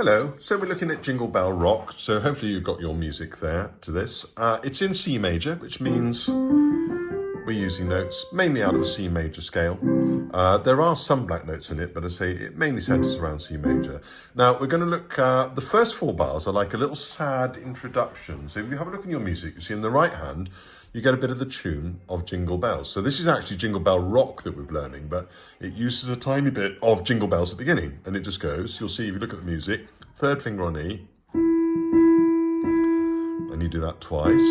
Hello, so we're looking at Jingle Bell Rock, so hopefully you've got your music there to this. It's in C major, which means we're using notes mainly out of a C major scale. There are some black notes in it, but I say it mainly centers around C major. Now we're going to look, the first 4 bars are like a little sad introduction. So if you have a look in your music, you see in the right hand, you get a bit of the tune of Jingle Bells. So this is actually Jingle Bell Rock that we're learning, but it uses a tiny bit of Jingle Bells at the beginning, and it just goes, you'll see if you look at the music, 3rd finger on E, and you do that twice.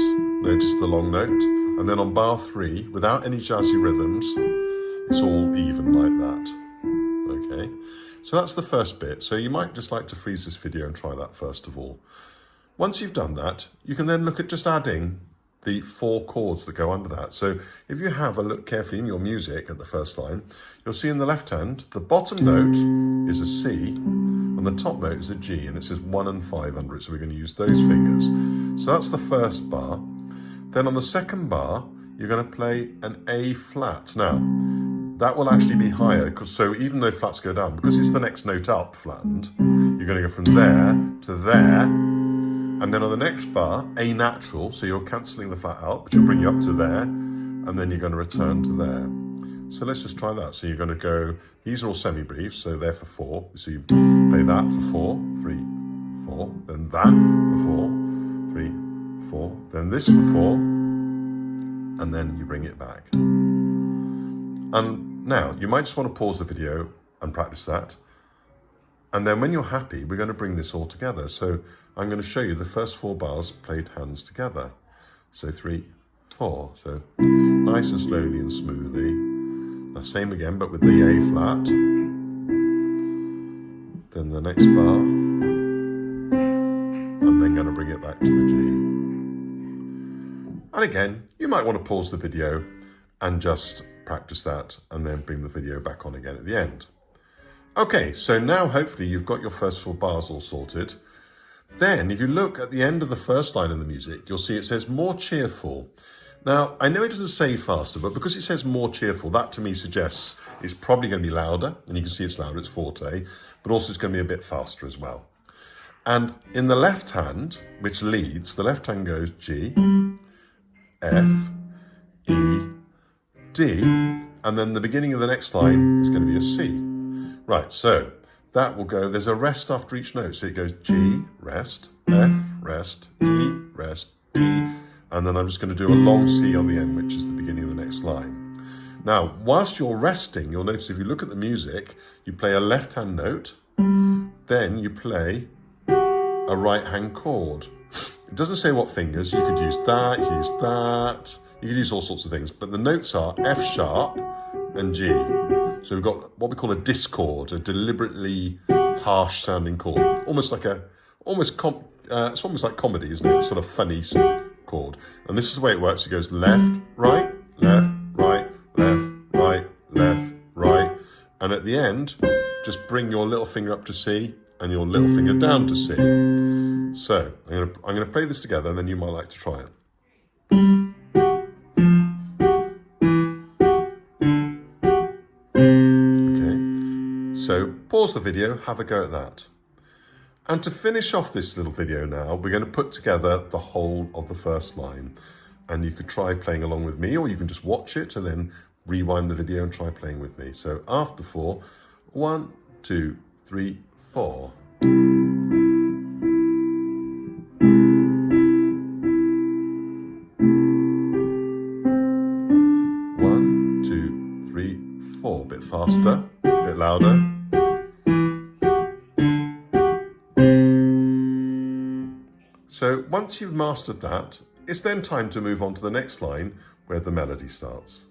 Notice the long note, and then on bar 3, without any jazzy rhythms, it's all even like that. Okay, so that's the first bit. So you might just like to freeze this video and try that first of all. Once you've done that, you can then look at just adding the 4 chords that go under that. So if you have a look carefully in your music at the first line, you'll see in the left hand, the bottom note is a C and the top note is a G, and it says 1 and 5 under it. So we're going to use those fingers. So that's the first bar. Then on the second bar, you're going to play an A flat. Now, that will actually be higher, so even though flats go down, because it's the next note up flattened, you're going to go from there to there. And then on the next bar, A natural, so you're cancelling the flat out, which will bring you up to there, and then you're going to return to there. So let's just try that. So you're going to go, these are all semi-briefs, so they're for 4. So you play that for 4, 3, 4, then that for 4, 3, 4, then this for 4, and then you bring it back. And now, you might just want to pause the video and practice that. And then when you're happy, we're going to bring this all together. So I'm going to show you the first 4 bars played hands together. So 3, 4. So nice and slowly and smoothly. Now same again, but with the A flat. Then the next bar. And then going to bring it back to the G. And again, you might want to pause the video and just practice that and then bring the video back on again at the end. Okay, so now hopefully you've got your first 4 bars all sorted. Then if you look at the end of the first line of the music, you'll see it says more cheerful. Now, I know it doesn't say faster, but because it says more cheerful, that to me suggests it's probably going to be louder, and you can see it's louder, it's forte, but also it's going to be a bit faster as well. And in the left hand, which leads, the left hand goes G, F, E, D, and then the beginning of the next line is going to be a C. Right, so that will go, there's a rest after each note. So it goes G, rest, F, rest, E, rest, D, and then I'm just going to do a long C on the end, which is the beginning of the next line. Now, whilst you're resting, you'll notice if you look at the music, you play a left-hand note, then you play a right-hand chord. It doesn't say what fingers, you could use that, you could use that, you could use all sorts of things, but the notes are F sharp and G. So we've got what we call a discord, a deliberately harsh sounding chord, almost like it's almost like comedy, isn't it? It's sort of funny chord. And this is the way it works. It goes left, right, left, right, left, right, left, right. And at the end, just bring your little finger up to C and your little finger down to C. So I'm going to play this together, and then you might like to try it. So pause the video, have a go at that. And to finish off this little video now, we're going to put together the whole of the first line. And you could try playing along with me, or you can just watch it and then rewind the video and try playing with me. So after 4, 1, 2, 3, 4. 1, 2, 3, 4. A bit faster, a bit louder. So once you've mastered that, it's then time to move on to the next line where the melody starts.